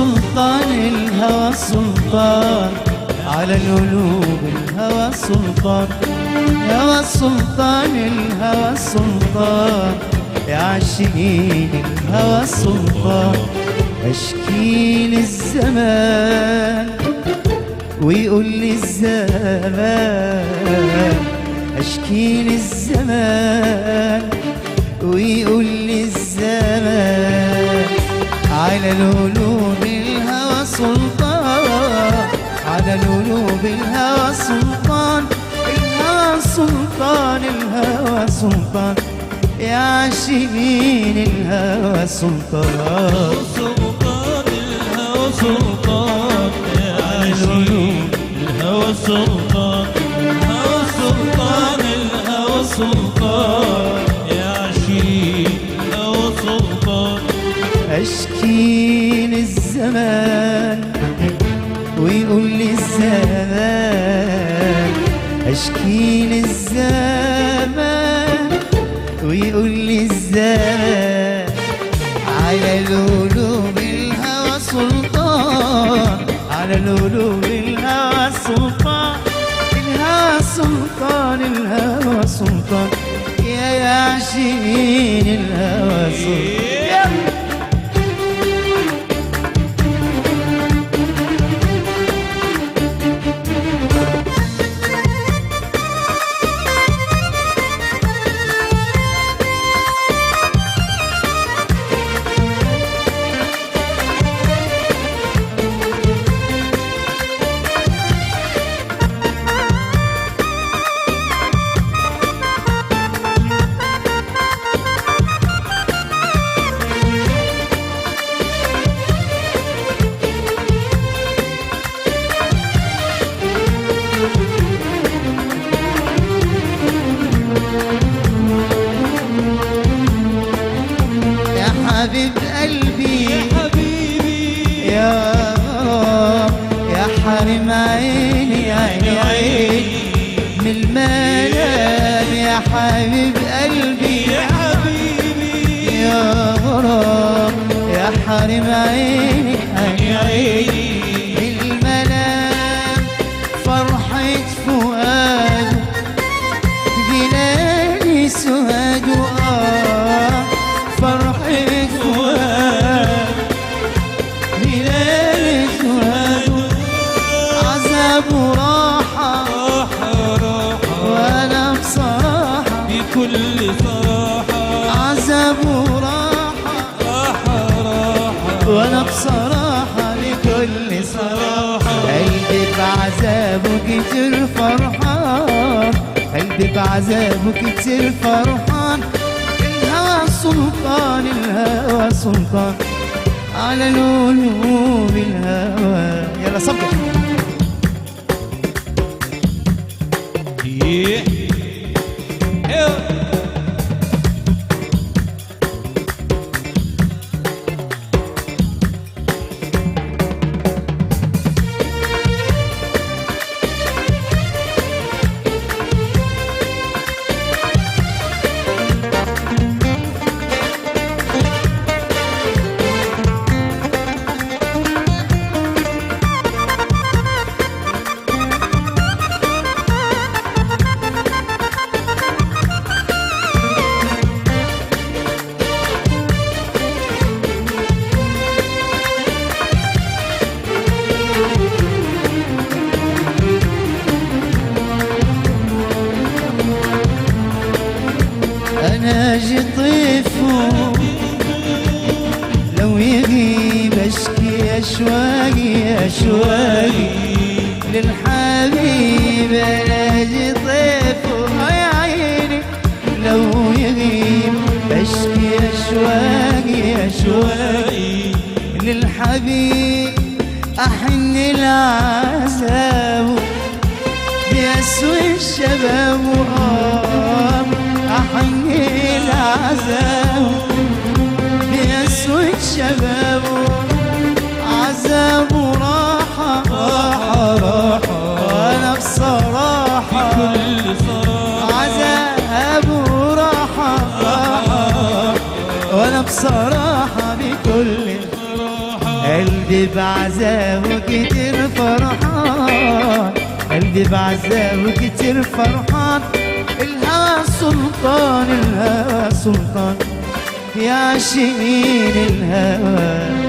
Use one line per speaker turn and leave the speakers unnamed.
سلطان الهوى سلطان على القلوب، الهوى سلطان، الهوى سلطان، الهوى سلطان يا عاشقين الهوى سلطان. اشكي للزمان ويقول لي الزمان، اشكي للزمان ويقول لي الزمان على القلوب الهوى سلطان، على القلوب الهوى سلطان، الهوى سلطان، الهوى سلطان يا عاشقين الهوى سلطان.
سلطان الهوى سلطان يا عاشقين الهوى سلطان، الهوى سلطان، الهوى سلطان يا عاشقين الهوى سلطان.
اشكي للزمان ويقول لي الزمان، اشكي للزمان ويقول لي الزمان على القلوب الهوى سلطان، على القلوب الهوى سلطان، الهوى سلطان، الهوى سلطان يا عاشقين الهوى سلطان. حبيب قلبي
يا حبيبي
يا يا حرم عيني عيني عيني من المنام يا حبيب قلبي
يا حبيبي
يا غرام يا حرم عيني عيني عيني من المنام فرحة فؤاد جناني سهاد فرحة فؤاد هلال سهاد عذاب وراحة وأنا بصراحة
بكل صراحة
عذاب وراحة وأنا بصراحة بكل صراحة قلبي بعذابه كتير فرحان، قلبي بعذابه كتير فرحان. الهوى سلطان، الهوى سلطان على القلوب الهوى. يلا صبح أنا طيفه لو يغيب أشكي أشواقي أشواقي للحبيب. أنا طيفه يا عيني لو يغيب أشكي أشواقي أشواقي للحبيب. أحن العذاب بيسوي الشباب أحن العذاب بيسوي الشباب عذاب وراحة وأنا بصراحة
بكل صراحة
عذاب وراحة وأنا بصراحة بكل
صراحة.
قلبي قلبي بعزاه وكتير فرحان، قلبي بعزاه وكتير فرحان. الهوى سلطان، الهوى سلطان، يا عاشقين الهوى.